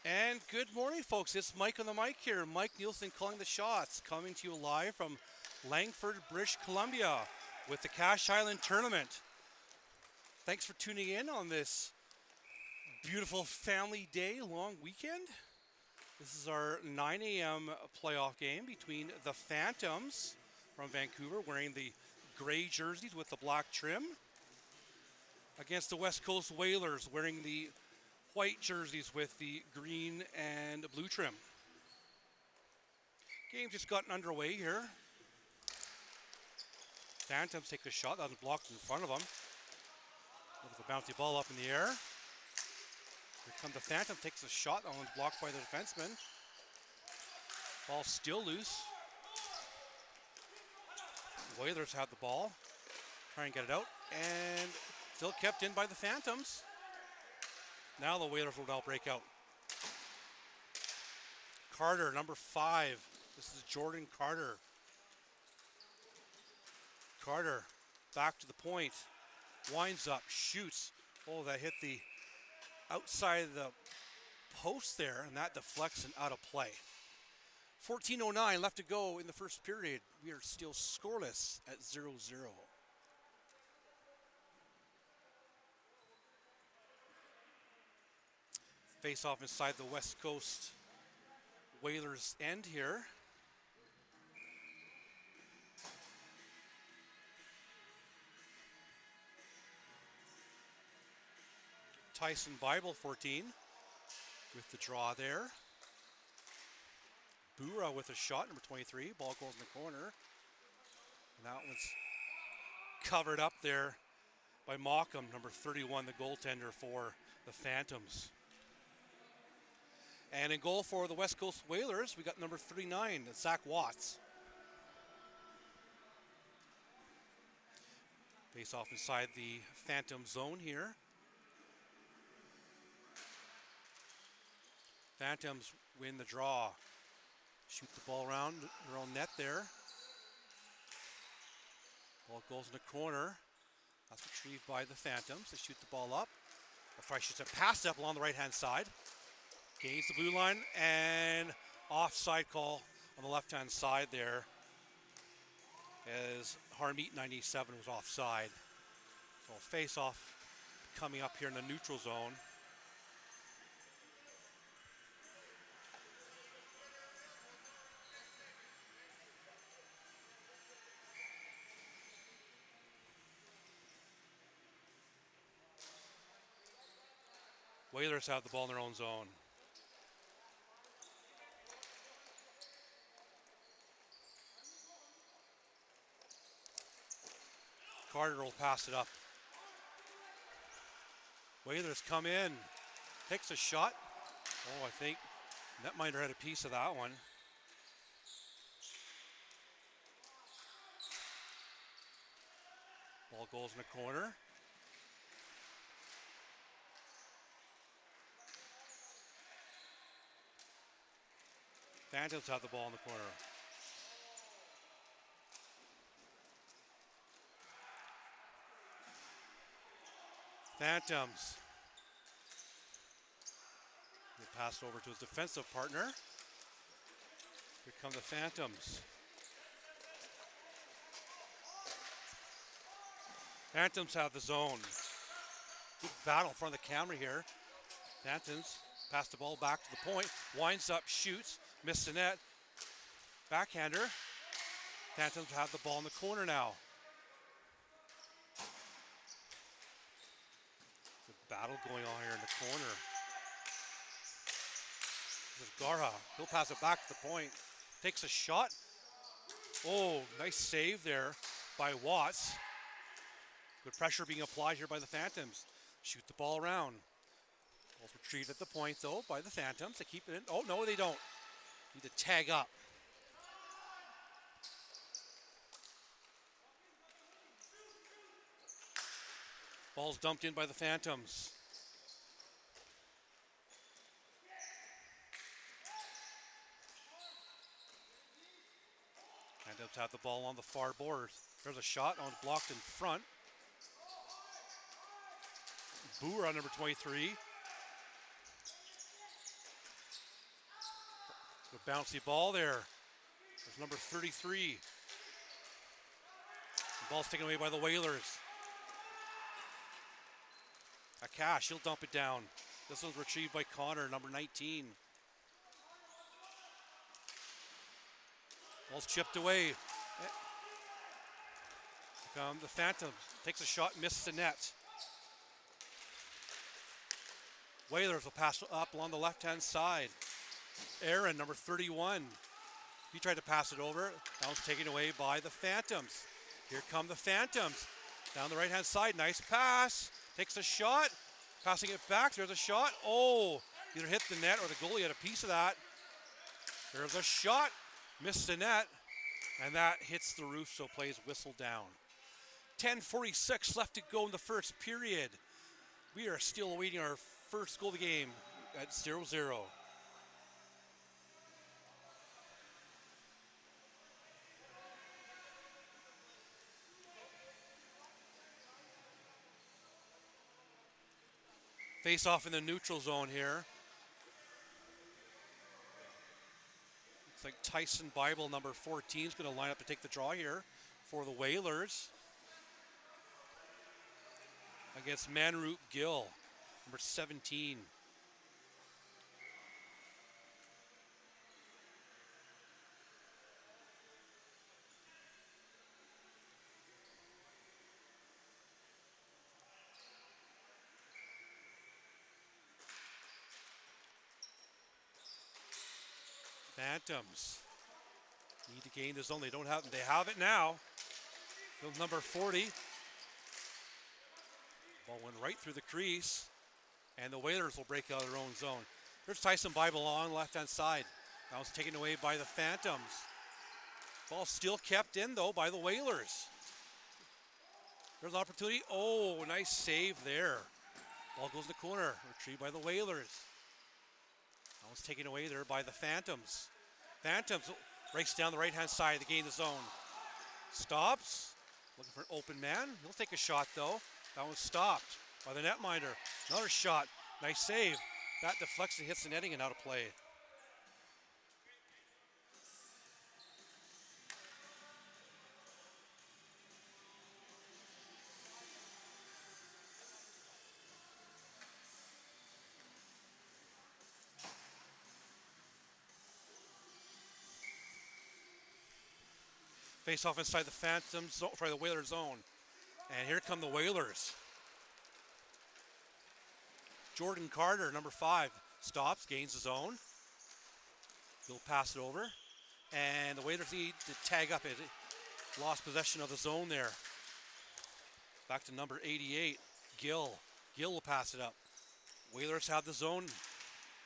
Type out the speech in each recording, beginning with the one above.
And good morning, folks. It's Mike on the mic here. Mike Nielsen calling the shots, coming to you live from Langford, British Columbia with the Cache Island Tournament. Thanks for tuning in on this beautiful family day, long weekend. This is our 9 a.m. playoff game between the Phantoms from Vancouver, wearing the gray jerseys with the black trim, against the West Coast Whalers, wearing the white jerseys with the green and blue trim. Game just gotten underway here. Phantoms take a shot that was blocked in front of them. With a bouncy ball up in the air. Here comes the Phantom, takes a shot. That one's blocked by the defenseman. Ball still loose. Whalers have the ball. Try and get it out. And still kept in by the Phantoms. Now the Whalers will now break out. Carter, number 5. This is Jordan Carter. Carter back to the point. Winds up, shoots. Oh, that hit the outside of the post there, and that deflects and out of play. 14:09 left to go in the first period. We are still scoreless at 0-0. Face off inside the West Coast Whalers end here. Tyson Bible 14 with the draw there. Bura with a shot, number 23. Ball goes in the corner. And that one's covered up there by Morecambe, number 31, the goaltender for the Phantoms. And in goal for the West Coast Whalers, we got number 39, Zach Watts. Face off inside the Phantom zone here. Phantoms win the draw. Shoot the ball around their own net there. Ball goes in the corner. That's retrieved by the Phantoms. They shoot the ball up. Or I should say pass up along the right-hand side. Gains the blue line, and offside call on the left-hand side there as Harmeet 97 was offside. So face-off coming up here in the neutral zone. Whalers have the ball in their own zone. Carter will pass it up. Whalers come in. Takes a shot. Oh, I think netminder had a piece of that one. Ball goes in the corner. Phantoms have the ball in the corner. Phantoms. He passed over to his defensive partner. Here come the Phantoms. Phantoms have the zone. Good battle in front of the camera here. Phantoms pass the ball back to the point. Winds up, shoots, missed the net. Backhander. Phantoms have the ball in the corner now. Battle going on here in the corner. This is Garha. He'll pass it back to the point. Takes a shot. Oh, nice save there by Watts. Good pressure being applied here by the Phantoms. Shoot the ball around. Ball's retrieved at the point, though, by the Phantoms. They keep it in. Oh, no, they don't. Need to tag up. Ball's dumped in by the Phantoms. Phantoms have the ball on the far board. There's a shot on blocked in front. Bura, number 23. The bouncy ball there. There's number 33. The ball's taken away by the Whalers. Cash, he'll dump it down. This was retrieved by Connor, number 19. Ball's chipped away. Here come the Phantoms. Takes a shot, misses the net. Whalers will pass up along the left-hand side. Aaron, number 31. He tried to pass it over. That was taken away by the Phantoms. Here come the Phantoms. Down the right-hand side, nice pass. Takes a shot, passing it back. There's a shot. Oh, either hit the net or the goalie had a piece of that. There's a shot, missed the net, and that hits the roof, so plays whistle down. 10:46 left to go in the first period. We are still awaiting our first goal of the game at 0-0. Face off in the neutral zone here. Looks like Tyson Bible, number 14, is going to line up to take the draw here for the Whalers. Against Manroop Gill, number 17. Phantoms need to gain the zone. They don't have it. They have it now. Number 40. Ball went right through the crease, and the Whalers will break out of their own zone. There's Tyson Bible on left-hand side. That was taken away by the Phantoms. Ball still kept in, though, by the Whalers. There's an opportunity. Oh, nice save there. Ball goes in the corner, retrieved by the Whalers. That was taken away there by the Phantoms. Phantoms race down the right-hand side to gain the zone. Stops, looking for an open man. He'll take a shot, though. That one stopped by the netminder. Another shot, nice save. That deflects and hits the netting and out of play. Face off inside the Phantoms, the Whalers zone. And here come the Whalers. Jordan Carter, number 5, stops, gains the zone. He'll pass it over. And the Whalers need to tag up it. Lost possession of the zone there. Back to number 88, Gill. Gill will pass it up. Whalers have the zone.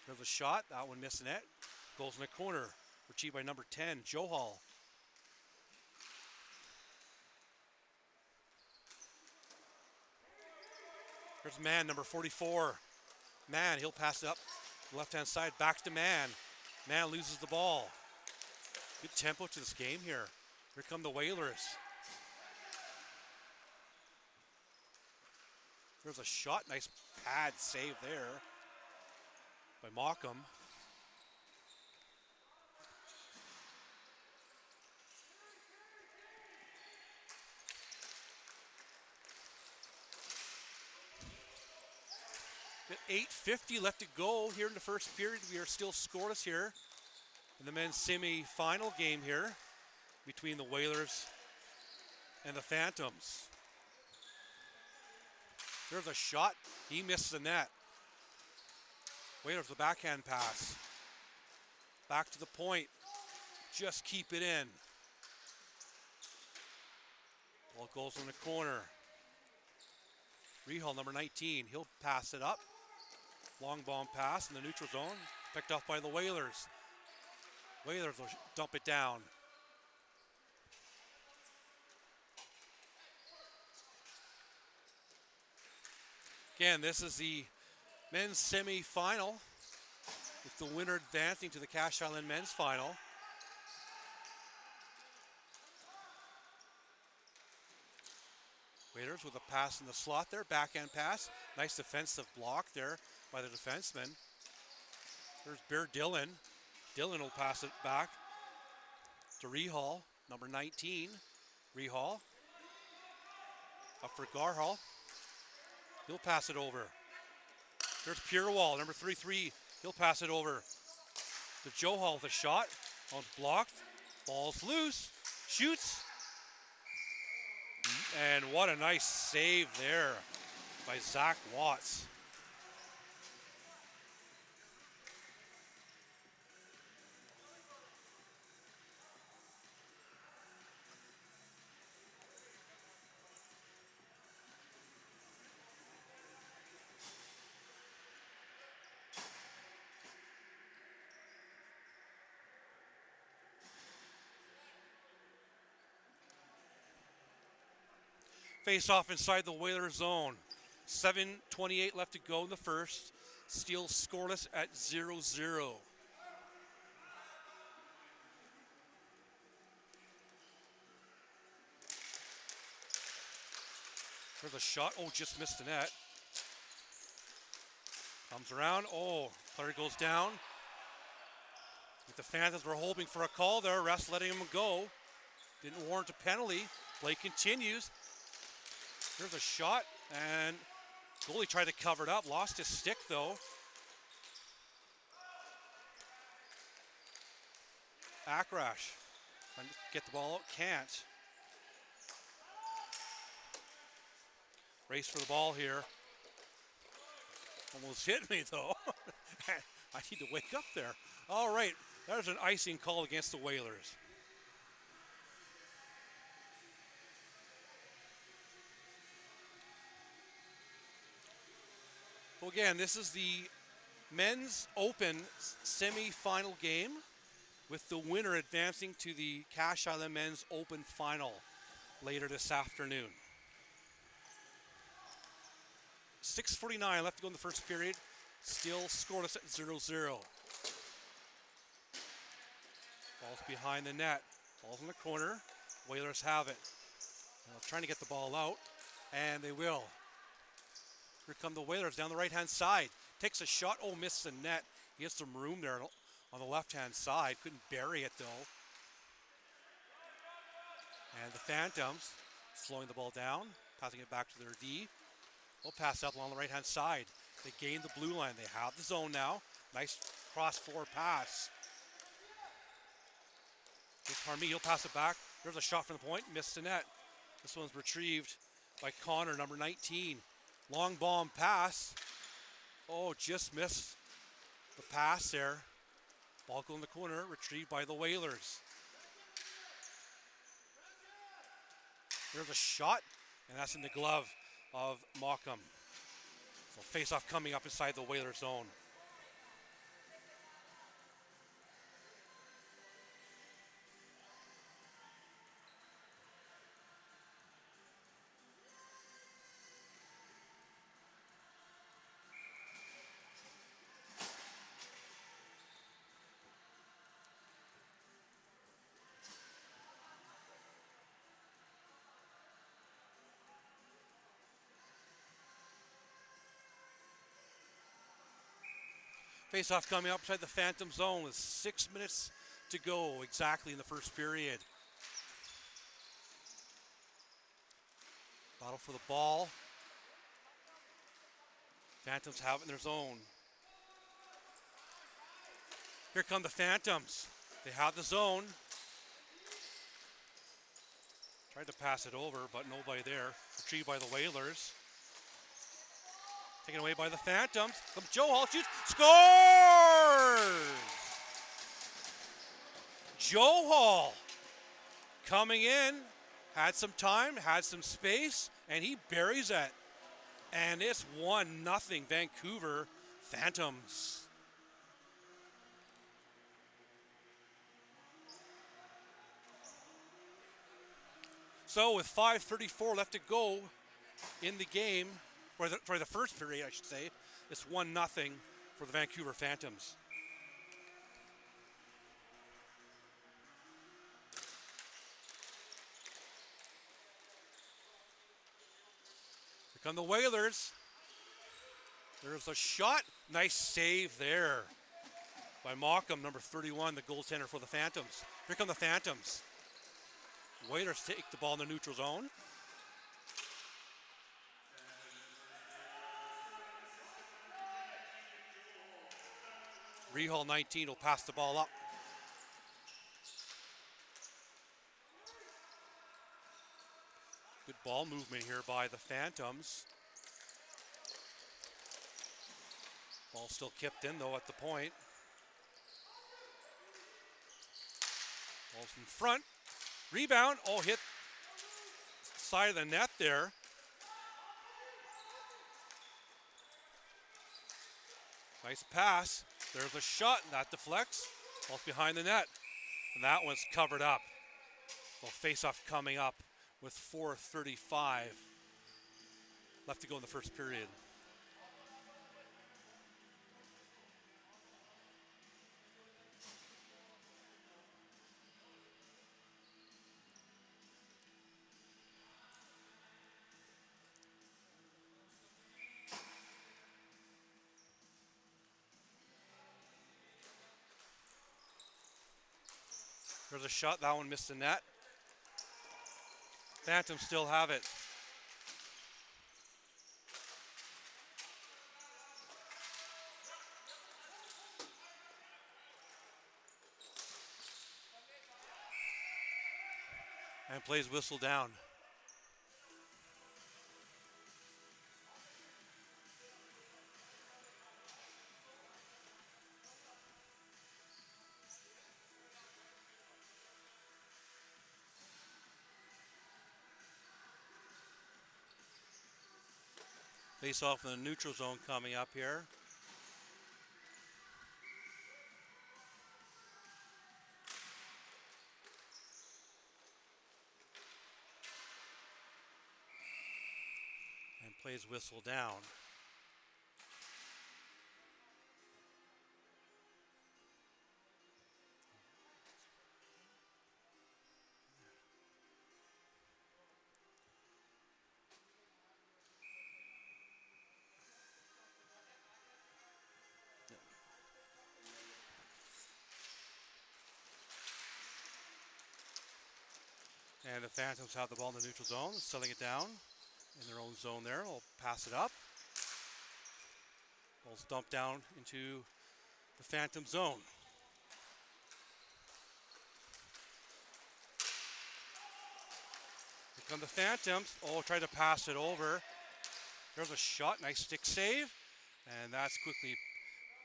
There's a shot. That one missed the net. Goes in the corner. Retrieved by number 10, Joe Hall. There's Mann, number 44. Mann, he'll pass it up left-hand side, back to Mann. Mann loses the ball. Good tempo to this game here. Here come the Whalers. There's a shot, nice pad save there by Morecambe. Got 8:50 left to go here in the first period. We are still scoreless here in the men's semi-final game here between the Whalers and the Phantoms. There's a shot. He missed the net. Whalers the backhand pass. Back to the point. Just keep it in. Ball goes in the corner. Rehal, number 19, he'll pass it up. Long bomb pass in the neutral zone, picked off by the Whalers. Whalers will dump it down. Again, this is the men's semi-final, with the winner advancing to the Cache Island men's final. Whalers with a pass in the slot there, backhand pass. Nice defensive block there by the defenseman. There's Bear Dillon. Dylan will pass it back to Rehall, number 19. Rehall. Up for Garhall. He'll pass it over. There's Purewall, number 33. He'll pass it over to Joe Hall with a shot. Ball's blocked. Ball's loose. Shoots. And what a nice save there by Zach Watts. Face off inside the Whalers zone. 7:28 left to go in the first. Still scoreless at 0-0. There's a shot. Oh, just missed the net. Comes around. Oh, player goes down. The Phantoms were hoping for a call there. Refs letting him go. Didn't warrant a penalty. Play continues. There's a shot, and goalie tried to cover it up. Lost his stick, though. Akrash trying to get the ball out. Can't. Race for the ball here. Almost hit me, though. I need to wake up there. All right, there's an icing call against the Whalers. Well, again, this is the men's open semi-final game with the winner advancing to the Cache Island men's open final later this afternoon. 6:49 left to go in the first period. Still scoreless at 0-0. Ball's behind the net. Ball's in the corner. Whalers have it. Trying to get the ball out, and they will. Here come the Whalers down the right-hand side. Takes a shot. Oh, missed the net. He has some room there on the left-hand side. Couldn't bury it, though. And the Phantoms slowing the ball down, passing it back to their D. They'll pass up along the right-hand side. They gain the blue line. They have the zone now. Nice cross-forward pass. Here's Harmy. He'll pass it back. There's a shot from the point. Missed the net. This one's retrieved by Connor, number 19. Long bomb pass. Oh, just missed the pass there. Ball go in the corner, retrieved by the Whalers. There's a shot, and that's in the glove of Morecambe. So face-off coming up inside the Whalers zone. Face-off coming up inside the Phantom zone with 6 minutes to go exactly in the first period. Battle for the ball. Phantoms have it in their zone. Here come the Phantoms. They have the zone. Tried to pass it over, but nobody there. Retrieved by the Whalers. Taken away by the Phantoms. Joe Hall shoots. Scores! Joe Hall coming in. Had some time, had some space, and he buries it. And it's 1-0 Vancouver Phantoms. So with 5:34 left to go in the game, for the first period, I should say, it's 1-0 for the Vancouver Phantoms. Here come the Whalers. There's a shot. Nice save there by Morecambe, number 31, the goaltender for the Phantoms. Here come the Phantoms. Whalers take the ball in the neutral zone. Rehal 19 will pass the ball up. Good ball movement here by the Phantoms. Ball still kicked in though at the point. Ball's in front. Rebound. Oh, hit side of the net there. Nice pass. There's a shot. That deflects. Ball's behind the net. And that one's covered up. Well, face-off coming up with 4:35 left to go in the first period. There's a shot. That one missed the net. Phantoms still have it. And plays whistle down. Face off in the neutral zone coming up here. And plays whistle down. And the Phantoms have the ball in the neutral zone, settling it down in their own zone there. We'll pass it up. Ball's dumped down into the Phantom zone. Here come the Phantoms. Oh, tried to pass it over. There's a shot, nice stick save. And that's quickly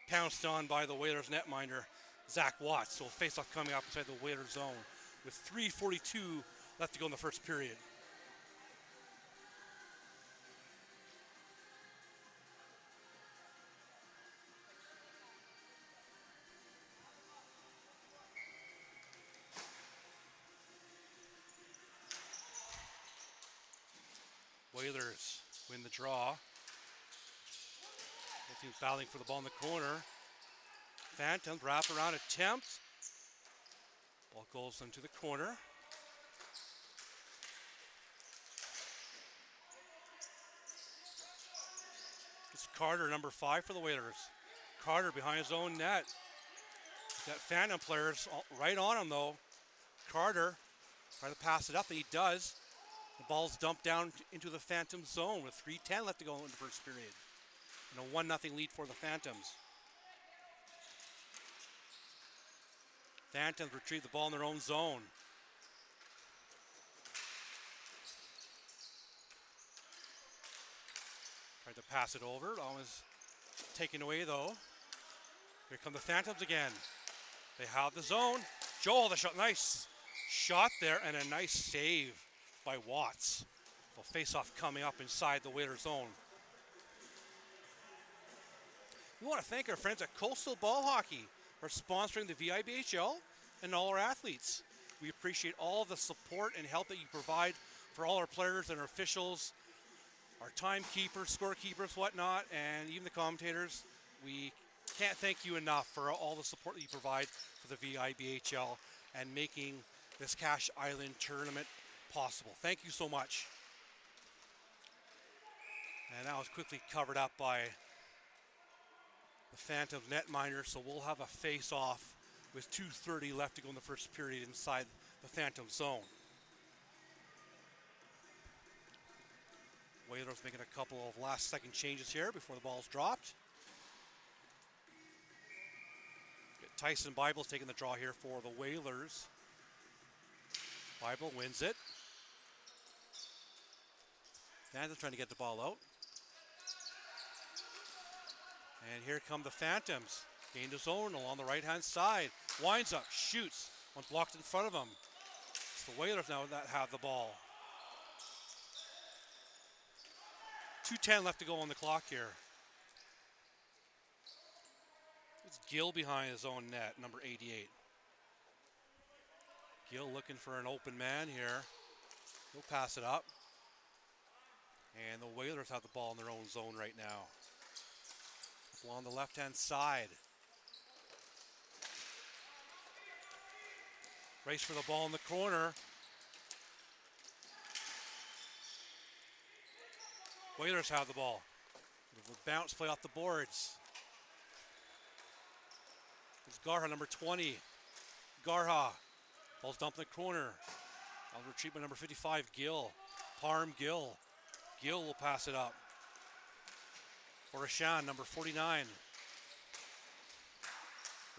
pounced on by the Whalers netminder, Zach Watts. So face-off coming up inside the Whalers zone with 3:42 left to go in the first period. Whalers win the draw. Both teams battling for the ball in the corner. Phantoms wrap around attempt. Ball goes into the corner. It's Carter, number 5 for the Whalers. Carter behind his own net. Got Phantom players right on him though. Carter trying to pass it up, and he does. The ball's dumped down into the Phantom zone with 3:10 left to go in the first period. And a 1-0 lead for the Phantoms. Phantoms retrieve the ball in their own zone. Tried to pass it over. Always taken away though. Here come the Phantoms again. They have the zone. Joel, the shot, nice shot there, and a nice save by Watts. So face-off coming up inside the Whalers zone. We want to thank our friends at Coastal Ball Hockey for sponsoring the VIBHL and all our athletes. We appreciate all the support and help that you provide for all our players and our officials, our timekeepers, scorekeepers, whatnot, and even the commentators. We can't thank you enough for all the support that you provide for the VIBHL and making this Cache Island tournament possible. Thank you so much. And that was quickly covered up by the Phantoms netminder, so we'll have a face-off with 2:30 left to go in the first period inside the Phantom zone. Whalers making a couple of last-second changes here before the ball's dropped. Tyson Bible's taking the draw here for the Whalers. Bible wins it. Phantoms trying to get the ball out. And here come the Phantoms. Gain the zone along the right-hand side. Winds up, shoots. One blocked in front of him. It's the Whalers now that have the ball. 2:10 left to go on the clock here. It's Gill behind his own net, number 88. Gill looking for an open man here. He'll pass it up. And the Whalers have the ball in their own zone right now. Along the left-hand side. Race for the ball in the corner. Whalers have the ball. The bounce play off the boards. It's Garha, number 20. Garha. Ball's dumped in the corner. I'll retreat by number 55, Gill. Parm Gill. Gill will pass it up. For Rashan, number 49.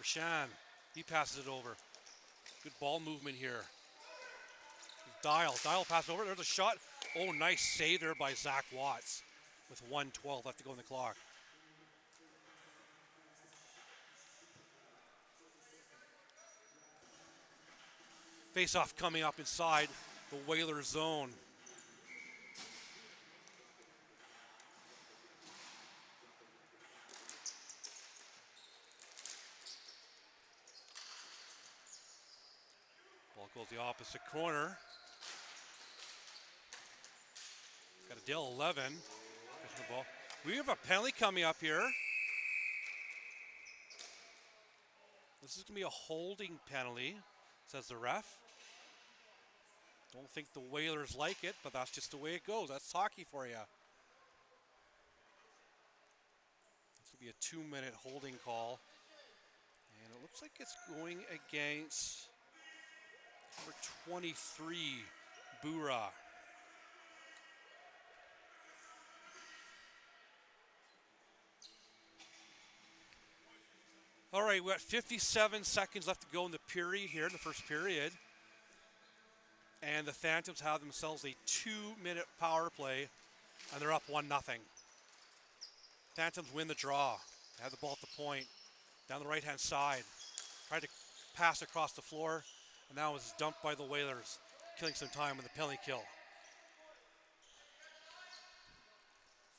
Rashan, he passes it over. Good ball movement here. Dial passes over. There's a shot. Oh, nice save there by Zach Watts with 1:12 left to go in the clock. Face-off coming up inside the Whalers zone. Ball goes the opposite corner. Got a Dale 11. The ball. We have a penalty coming up here. This is going to be a holding penalty, says the ref. Don't think the Whalers like it, but that's just the way it goes. That's hockey for you. This will be a 2-minute holding call. And it looks like it's going against number 23, Bura. All right, we got 57 seconds left to go in the period here, in the first period. And the Phantoms have themselves a 2-minute power play, and they're up 1-0. Phantoms win the draw. They have the ball at the point, down the right-hand side. Tried to pass across the floor, and that was dumped by the Whalers, killing some time with the penalty kill.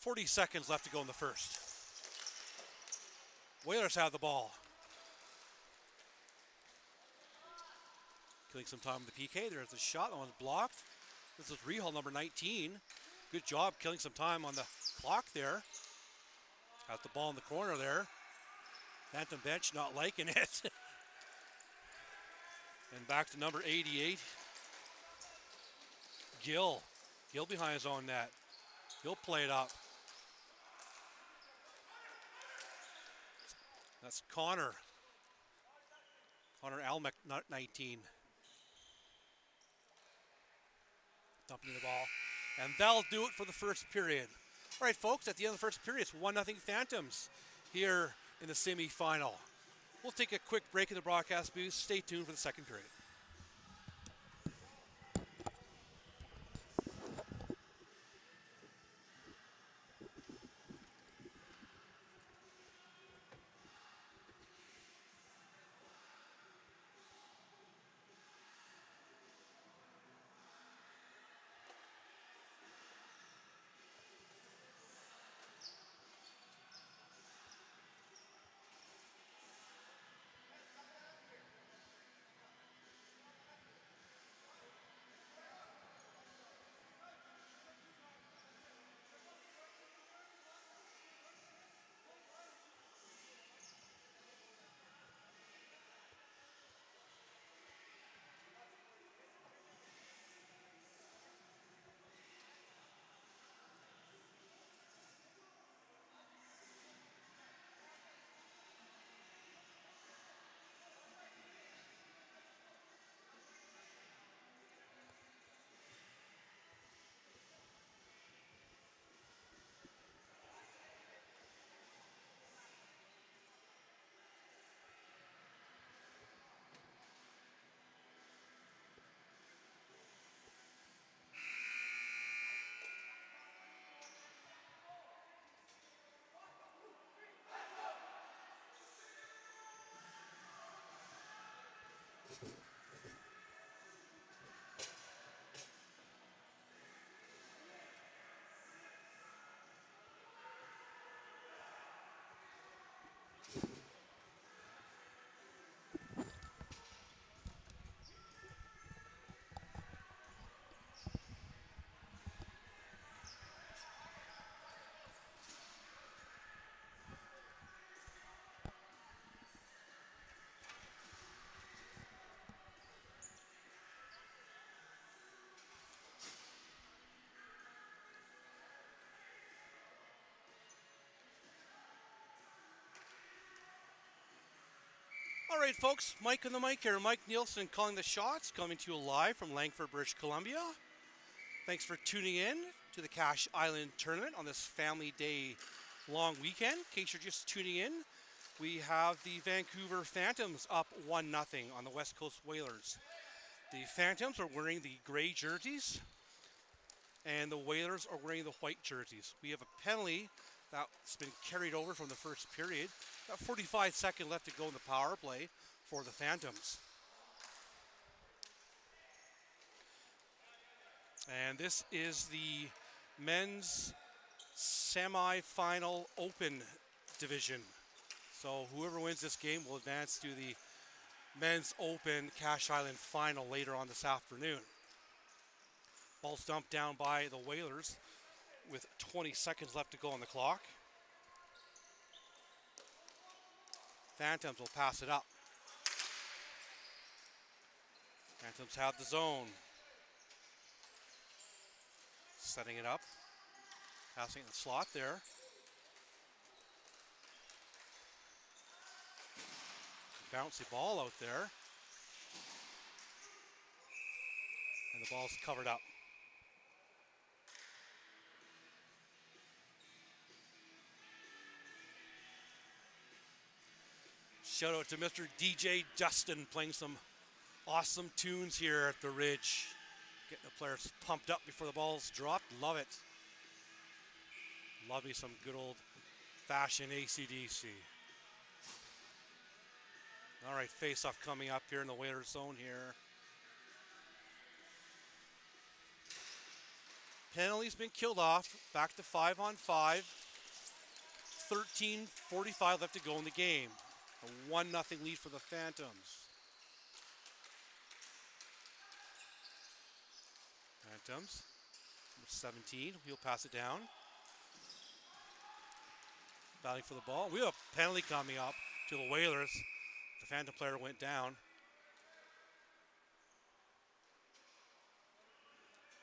40 seconds left to go in the first. Whalers have the ball. Killing some time with the PK. There's a shot. That one's blocked. This is Rehal, number 19. Good job killing some time on the clock there. Got the ball in the corner there. Phantom bench not liking it. And back to number 88. Gill. Gill behind his own net. He'll play it up. That's Connor. Connor Almec, 19. Dumping the ball. And that'll do it for the first period. All right, folks, at the end of the first period, it's 1-0 Phantoms here in the semifinal. We'll take a quick break in the broadcast booth. Stay tuned for the second period. All right, folks, Mike on the mic here. Mike Nielsen calling the shots, coming to you live from Langford, British Columbia. Thanks for tuning in to the Cache Island Tournament on this Family Day long weekend. In case you're just tuning in, we have the Vancouver Phantoms up 1-0 on the West Coast Whalers. The Phantoms are wearing the gray jerseys, and the Whalers are wearing the white jerseys. We have a penalty that's been carried over from the first period. Got 45 seconds left to go in the power play for the Phantoms. And this is the men's semi-final open division. So whoever wins this game will advance to the men's open Cache Island final later on this afternoon. Ball's dumped down by the Whalers with 20 seconds left to go on the clock. Phantoms will pass it up. Phantoms have the zone. Setting it up. Passing the slot there. Bouncy ball out there. And the ball's covered up. Shout out to Mr. DJ Dustin playing some awesome tunes here at the Ridge. Getting the players pumped up before the ball's dropped. Love it. Love me some good old fashioned AC/DC. All right, face-off coming up here in the Whalers zone here. Penalty's been killed off. Back to 5-on-5. 13:45 left to go in the game. A 1-0 lead for the Phantoms. Phantoms, number 17, he'll pass it down. Battling for the ball. We have a penalty coming up to the Whalers. The Phantom player went down.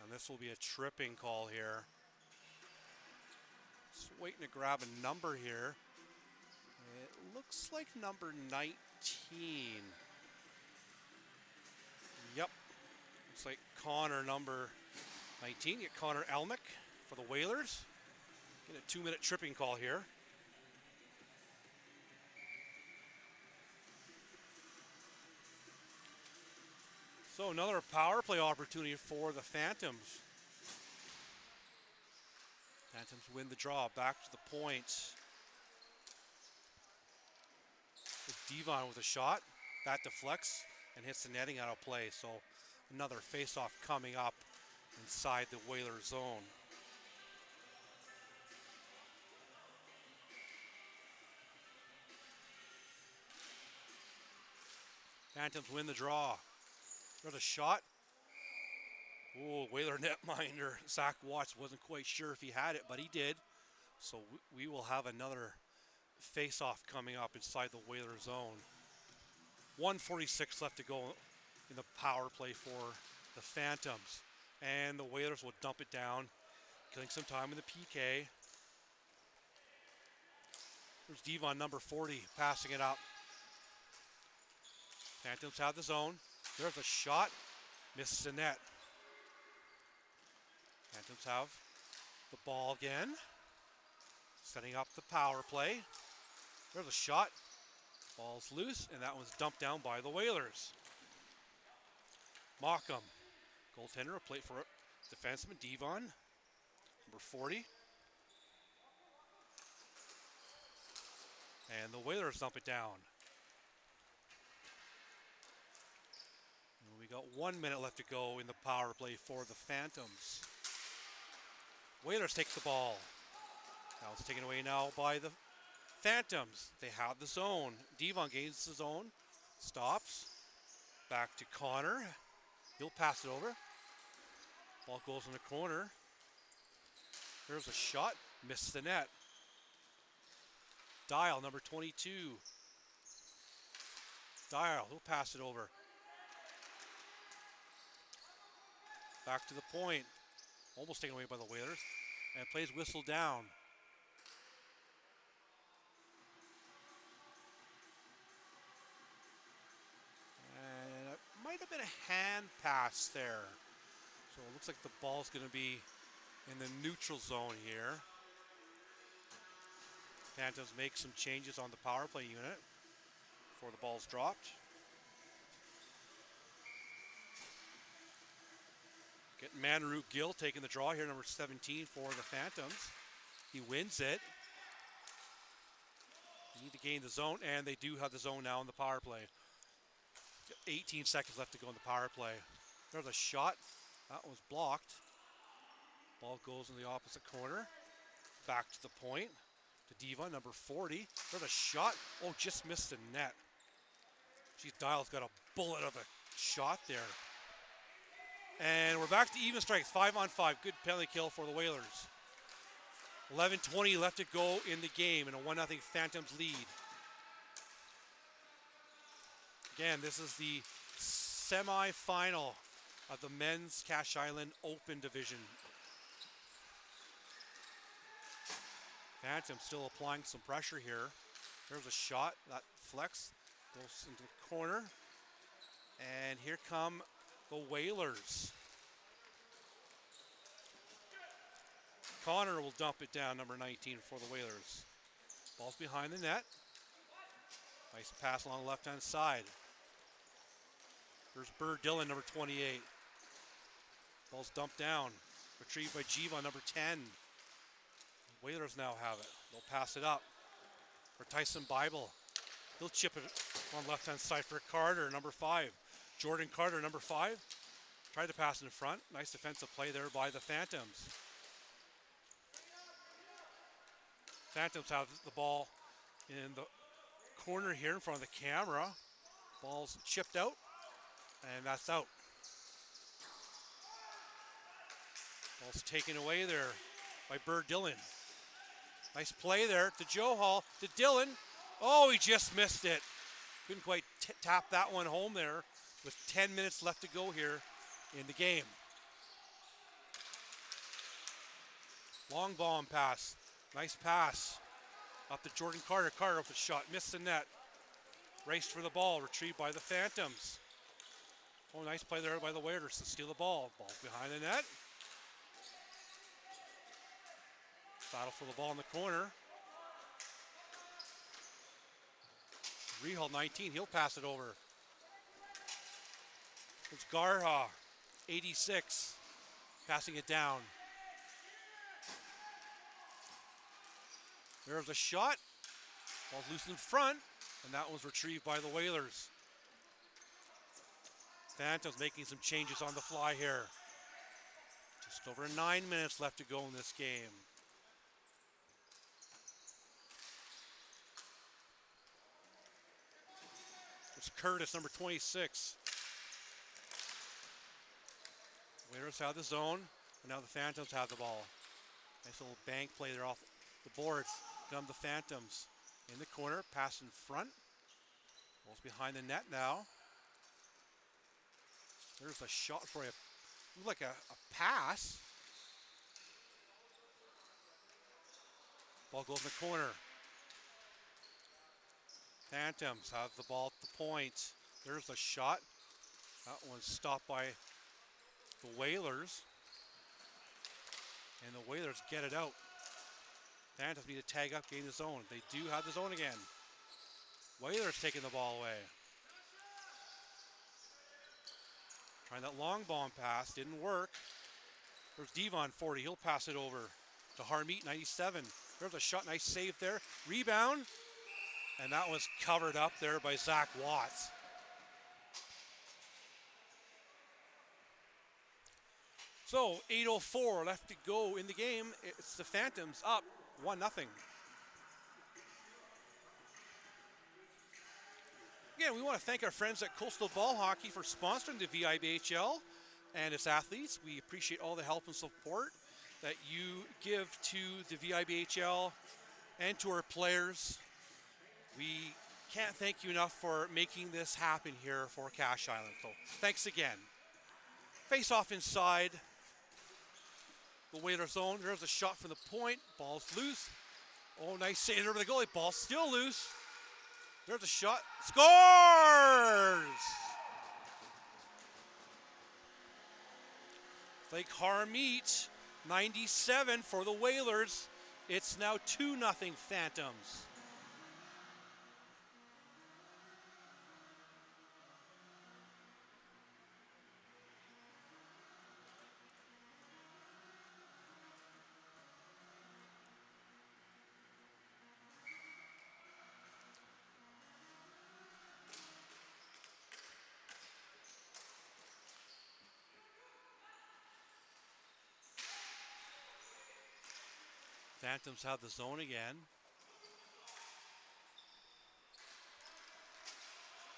And this will be a tripping call here. Just waiting to grab a number here. It looks like number 19. Yep. Looks like Connor, number 19. Get Connor Elmick for the Whalers. Get a 2-minute tripping call here. So another power play opportunity for the Phantoms. Phantoms win the draw. Back to the point. Devon with a shot. That deflects and hits the netting out of play. So another face-off coming up inside the Whaler zone. Phantoms win the draw. There's a shot. Oh, Whaler netminder Zach Watts wasn't quite sure if he had it, but he did. So we will have another face-off coming up inside the Whaler zone. 1:46 left to go in the power play for the Phantoms. And the Whalers will dump it down, killing some time in the PK. There's Devon, number 40, passing it up. Phantoms have the zone. There's a shot. Misses the net. Phantoms have the ball again. Setting up the power play. There's a shot. Ball's loose, and that one's dumped down by the Whalers. Mock'em. Goaltender, a plate for defenseman Devon, number 40. And the Whalers dump it down. And we got 1 minute left to go in the power play for the Phantoms. Whalers take the ball. Now it's taken away now by the Phantoms. They have the zone. Devon gains the zone. Stops. Back to Connor. He'll pass it over. Ball goes in the corner. There's a shot. Missed the net. Dial, number 22. Dial, he'll pass it over. Back to the point. Almost taken away by the Whalers. And plays whistle down. a hand pass there. So it looks like the ball's going to be in the neutral zone here. Phantoms make some changes on the power play unit before the ball's dropped. Getting Manaru Gill taking the draw here, number 17 for the Phantoms. He wins it. They need to gain the zone, and they do have the zone now in the power play. 18 seconds left to go in the power play. There's a shot. That was blocked. Ball goes in the opposite corner. Back to the point. To Diva, number 40. There's a shot. Oh, just missed the net. Geez, Dial's got a bullet of a shot there. And we're back to even strikes, 5-on-5. Good penalty kill for the Whalers. 11:20 left to go in the game, and a 1-0 Phantoms lead. Again, this is the semi-final of the Men's Cache Island Open Division. Phantom still applying some pressure here. There's a shot. That flex goes into the corner. And here come the Whalers. Connor will dump it down, number 19 for the Whalers. Ball's behind the net. Nice pass along the left-hand side. There's Bird Dillon, number 28. Ball's dumped down. Retrieved by Jiva, number 10. The Whalers now have it. They'll pass it up for Tyson Bible. He'll chip it on left-hand side for Carter, number 5. Jordan Carter, number 5. Tried to pass in front. Nice defensive play there by the Phantoms. Phantoms have the ball in the corner here in front of the camera. Ball's chipped out, and that's out. Ball's taken away there by Bird Dillon. Nice play there to Joe Hall, to Dillon. Oh, he just missed it. Couldn't quite tap that one home there with 10 minutes left to go here in the game. Long bomb pass. Nice pass. Up to Jordan Carter. Carter with a shot. Missed the net. Raced for the ball. Retrieved by the Phantoms. Oh, nice play there by the Whalers to steal the ball. Ball's behind the net. Battle for the ball in the corner. Rehal, 19. He'll pass it over. It's Garha, 86. Passing it down. There's a shot. Ball's loose in front, and that was retrieved by the Whalers. Phantoms making some changes on the fly here. Just over 9 minutes left to go in this game. It's Curtis, number 26. Whalers have the zone, and now the Phantoms have the ball. Nice little bank play there off the boards. Come the Phantoms in the corner, pass in front. Ball's behind the net now. There's a shot for a, looks like a pass. Ball goes in the corner. Phantoms have the ball at the point. There's a shot. That one's stopped by the Whalers. And the Whalers get it out. Phantoms need to tag up, gain the zone. They do have the zone again. Whalers taking the ball away. Trying that long bomb pass, didn't work. There's Devon, 40, he'll pass it over to Harmeet, 97. There's a shot, nice save there. Rebound, and that was covered up there by Zach Watts. So 8:04 left to go in the game. It's the Phantoms up 1-0. Again, we want to thank our friends at Coastal Ball Hockey for sponsoring the VIBHL and its athletes. We appreciate all the help and support that you give to the VIBHL and to our players. We can't thank you enough for making this happen here for Cache Island. So thanks again. Face off inside the Whaler zone. There's a shot from the point. Ball's loose. Oh, nice save over the goalie. Ball's still loose. There's a shot. Scores! Lake Harmeet, 97 for the Whalers. It's now 2-0 Phantoms. Phantoms have the zone again.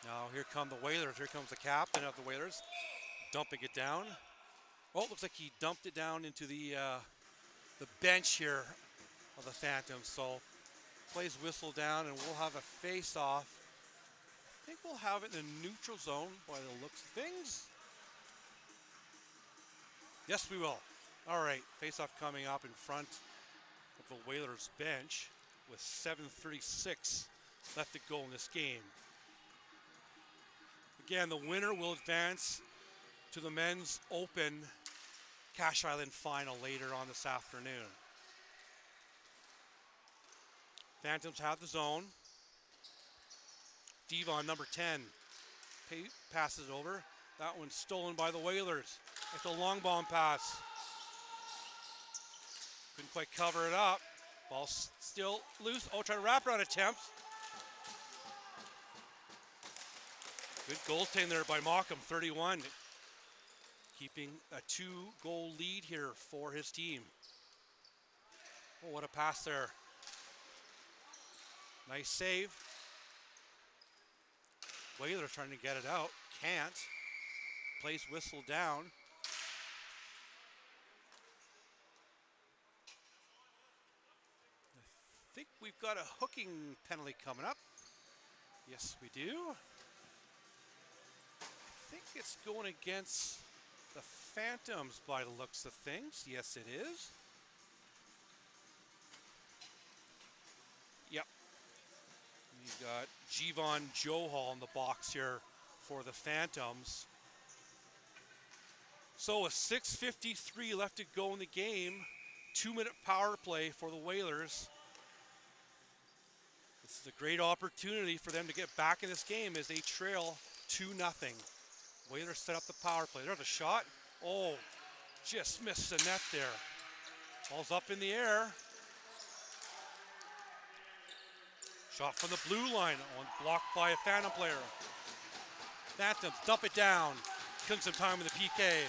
Now here come the Whalers. Here comes the captain of the Whalers, dumping it down. Oh, it looks like he dumped it down into the bench here of the Phantoms. So plays whistle down, and we'll have a face-off. I think we'll have it in the neutral zone by the looks of things. Yes, we will. All right, face-off coming up in front of the Whalers bench with 7:36 left to go in this game. Again, the winner will advance to the men's open Cache Island final later on this afternoon. Phantoms have the zone. Devon, number 10, passes it over. That one's stolen by the Whalers. It's a long bomb pass. Couldn't quite cover it up. Ball still loose. Oh, try to wrap-around attempt. Good goaltending there by Morecambe, 31. Keeping a 2-goal lead here for his team. Oh, what a pass there. Nice save. Whalers trying to get it out. Can't. Plays whistle down. I think we've got a hooking penalty coming up. Yes, we do. I think it's going against the Phantoms by the looks of things. Yes, it is. Yep. You got Jevon Johal in the box here for the Phantoms. So with 6:53 left to go in the game, 2-minute power play for the Whalers. This is a great opportunity for them to get back in this game as they trail 2-0. Whalers set up the power play. There's a shot. Oh, just missed the net there. Ball's up in the air. Shot from the blue line, blocked by a Phantom player. Phantoms dump it down. Killing some time in the PK.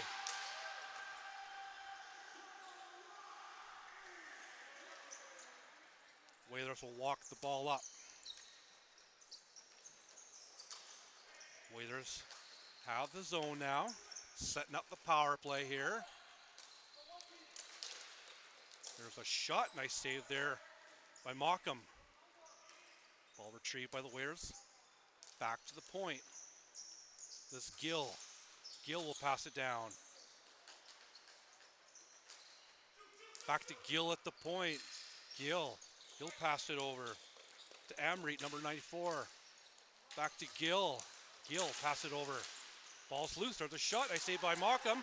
Whalers will walk the ball up. Whalers have the zone now, setting up the power play here. There's a shot, nice save there by Morecambe. Ball retrieved by the Whalers. Back to the point. This Gill. Gill will pass it down. Back to Gill at the point. Gill. He'll pass it over to Amrit, number 94. Back to Gill. Gill, pass it over. Ball's loose. There's a shot. I say by Morecambe.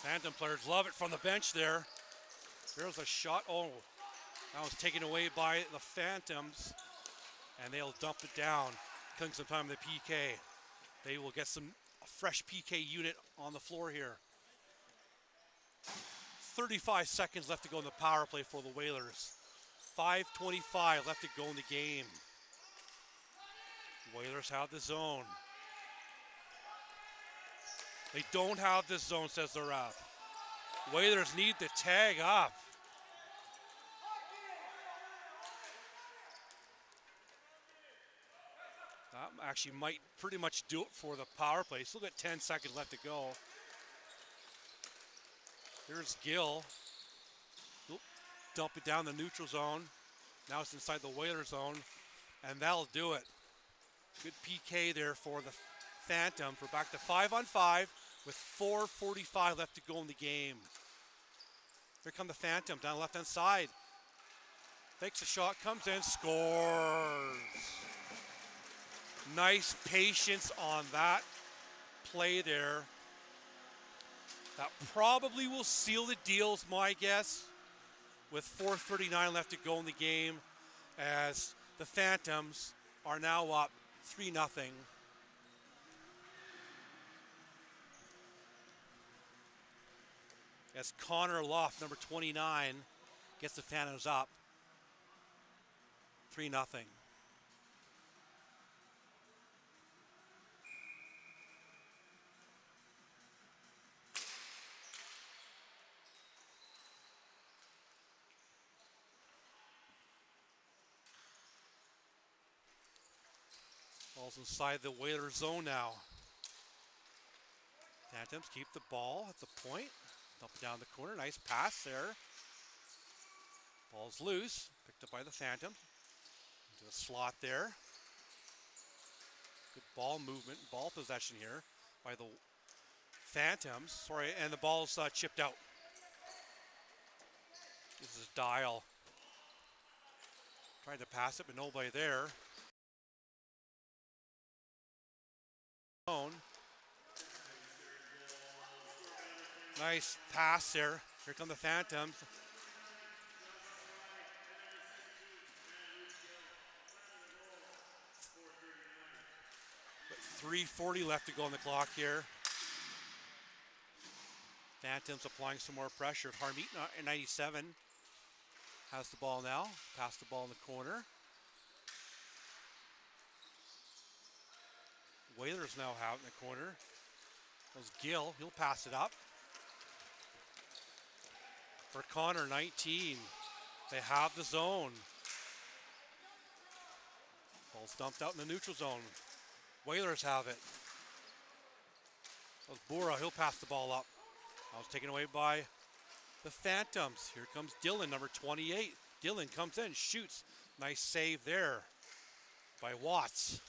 Phantom players love it from the bench there. There's a shot. Oh, that was taken away by the Phantoms. And they'll dump it down. Killing some time in the PK. They will get a fresh PK unit on the floor here. 35 seconds left to go in the power play for the Whalers. 5:25 left to go in the game. Whalers have the zone. They don't have this zone, says the ref. Whalers need to tag up. That actually might pretty much do it for the power play. Still got 10 seconds left to go. Here's Gill. Oop, dump it down the neutral zone. Now it's inside the Whaler zone, and that'll do it. Good PK there for the Phantoms. We're back to 5-on-5 with 4:45 left to go in the game. Here come the Phantom down the left-hand side. Takes a shot, comes in, scores. Nice patience on that play there That probably will seal the deal, is my guess, with 4:39 left to go in the game, as the Phantoms are now up 3-0. As Connor Loft, number 29, gets the Phantoms up 3-0. Ball's inside the Whalers zone now. Phantoms keep the ball at the point. Dump it down the corner. Nice pass there. Ball's loose. Picked up by the Phantoms. Into the slot there. Good ball movement, ball possession here by the Phantoms. Sorry, and the ball's chipped out. This is Dial. Tried to pass it, but nobody there. Nice pass there. Here come the Phantoms. 3:40 left to go on the clock here. Phantoms applying some more pressure. Harmeet, 97, has the ball now. Pass the ball in the corner. Whalers now have it in the corner. Goes Gill. He'll pass it up. For Connor, 19. They have the zone. Ball's dumped out in the neutral zone. Whalers have it. That was Bura. He'll pass the ball up. That was taken away by the Phantoms. Here comes Dylan, number 28. Dylan comes in, shoots. Nice save there by Watts.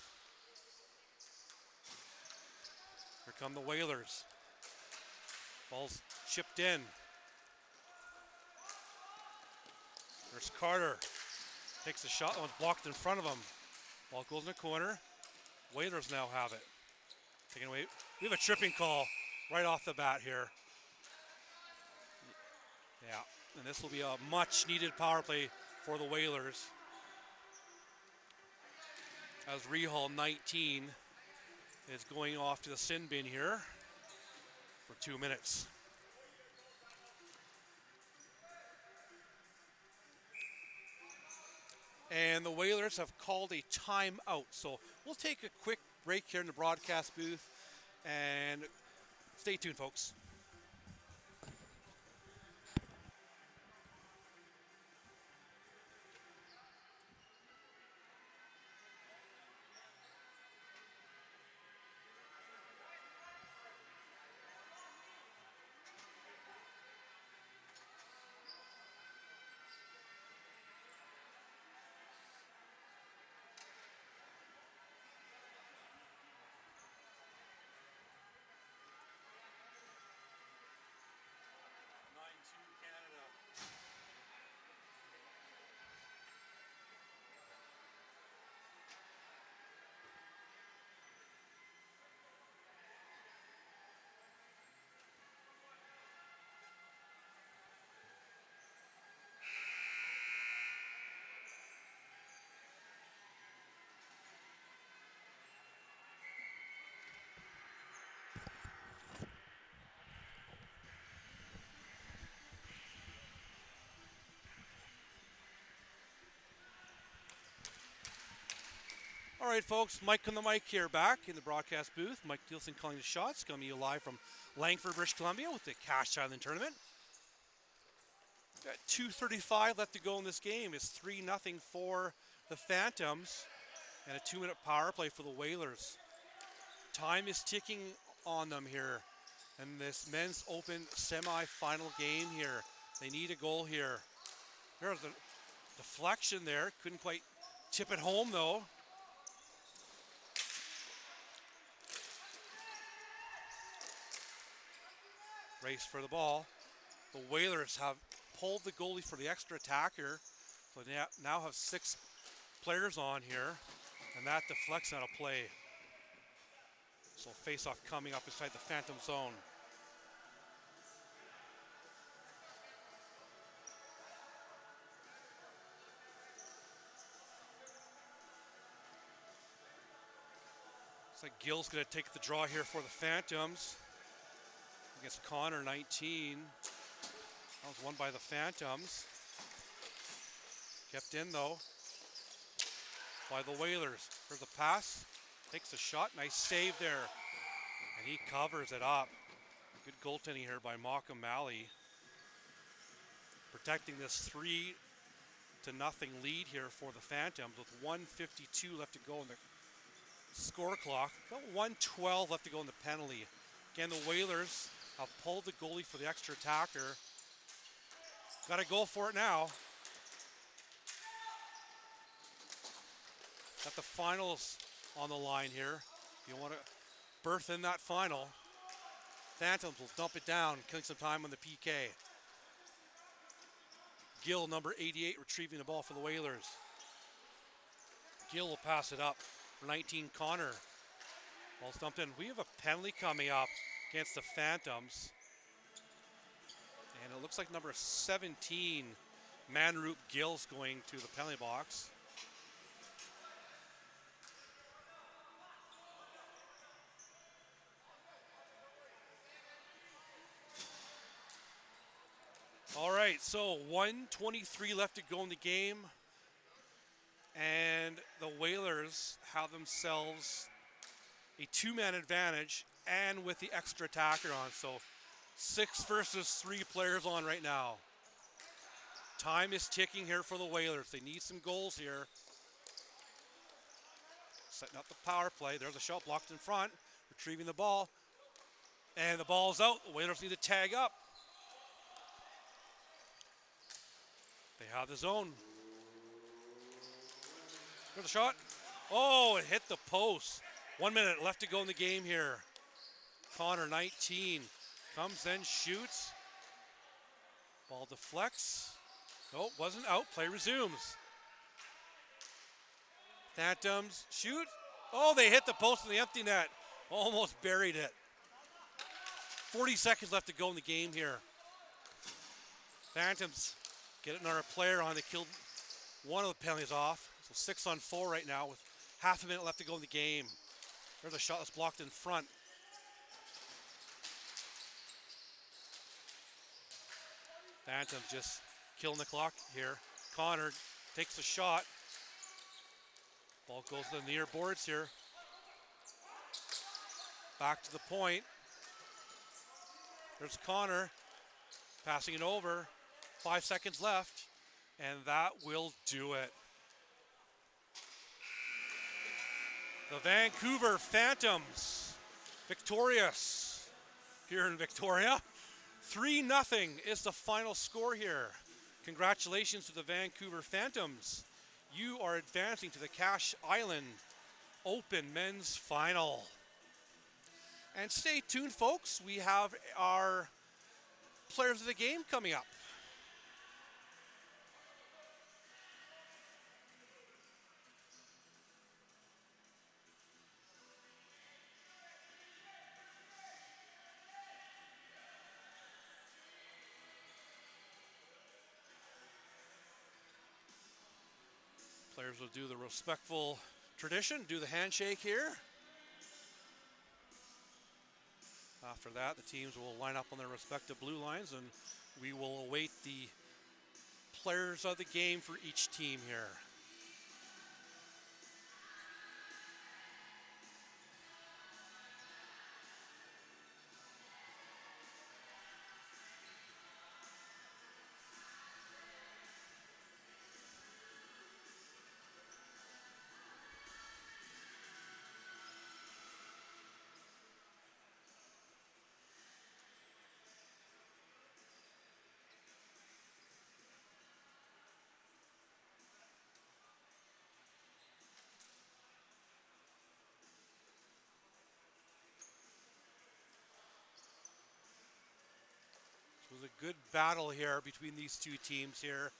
Here come the Whalers. Ball's chipped in. There's Carter. Takes a shot. That one's blocked in front of him. Ball goes in the corner. Whalers now have it. Taken away. We have a tripping call right off the bat here. Yeah, and this will be a much needed power play for the Whalers. As Rehal, 19, is going off to the sin bin here for 2 minutes. And the Whalers have called a timeout. So we'll take a quick break here in the broadcast booth and stay tuned, folks. All right, folks, Mike on the mic here, back in the broadcast booth. Mike Nielsen calling the shots, coming to you live from Langford, British Columbia with the Cash Island Tournament. Got 2:35 left to go in this game. It's 3-0 for the Phantoms and a 2-minute power play for the Whalers. Time is ticking on them here in this men's open semi-final game here. They need a goal here. There's a deflection there. Couldn't quite tip it home, though. Race for the ball. The Whalers have pulled the goalie for the extra attacker. So they now have 6 players on here. And that deflects out of play. So face-off coming up inside the Phantom zone. Looks like Gill's going to take the draw here for the Phantoms against Connor, 19. That was won by the Phantoms. Kept in though by the Whalers. There's a pass, takes a shot, nice save there. And he covers it up. Good goaltending here by Malcolm Malley. Protecting this 3-0 lead here for the Phantoms with 1:52 left to go in the score clock. About 1:12 left to go in the penalty. Again, the Whalers have pulled the goalie for the extra attacker. Got to go for it now. Got the finals on the line here. If you want to berth in that final, Phantoms will dump it down, killing some time on the PK. Gill, number 88, retrieving the ball for the Whalers. Gill will pass it up for 19, Connor. Ball's dumped in. We have a penalty coming up against the Phantoms. And it looks like number 17, Manroop Gill's going to the penalty box. All right, so 1:23 left to go in the game. And the Whalers have themselves a 2-man advantage and with the extra attacker on. So 6 versus 3 players on right now. Time is ticking here for the Whalers. They need some goals here. Setting up the power play. There's a shot blocked in front. Retrieving the ball. And the ball's out. The Whalers need to tag up. They have the zone. Here's the shot. Oh, it hit the post. 1 minute left to go in the game here. Connor, 19, comes in, shoots. Ball deflects. Nope, wasn't out. Play resumes. Phantoms shoot. Oh, they hit the post in the empty net. Almost buried it. 40 seconds left to go in the game here. Phantoms get another player on. They killed one of the penalties off. So 6-on-4 right now with half a minute left to go in the game. There's a shot that's blocked in front. Phantoms just killing the clock here. Connor takes the shot. Ball goes to the near boards here. Back to the point. There's Connor passing it over. 5 seconds left, and that will do it. The Vancouver Phantoms victorious here in Victoria. 3-0 is the final score here. Congratulations to the Vancouver Phantoms. You are advancing to the Cache Island Open Men's Final. And stay tuned, folks. We have our players of the game coming up. Players will do the respectful tradition, do the handshake here. After that, the teams will line up on their respective blue lines, and we will await the players of the game for each team here. It was a good battle here between these two teams here,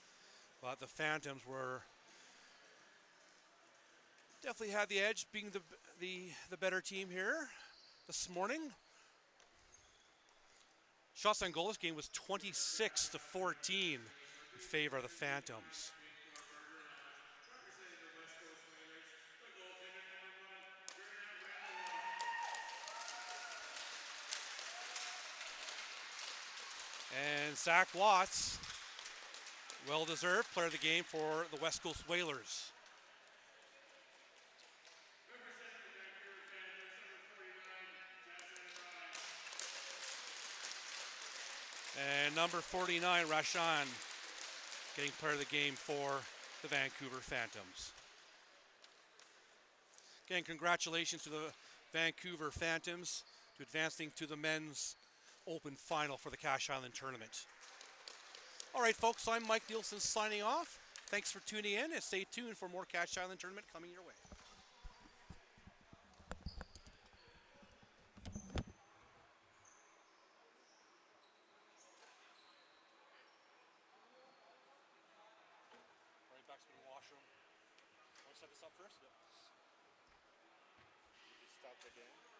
but the Phantoms were definitely had the edge, being the better team here this morning. Shots on goal this game was 26-14 in favor of the Phantoms. And Zach Watts, well-deserved player of the game for the West Coast Whalers. And number 49, Rashan, getting player of the game for the Vancouver Phantoms. Again, congratulations to the Vancouver Phantoms to advancing to the men's open final for the Cash Island tournament. All right, folks, I'm Mike Nielsen signing off. Thanks for tuning in, and stay tuned for more Cash Island tournament coming your way. All right, back to the washroom. Want to set this up first? Yep. Stop the game.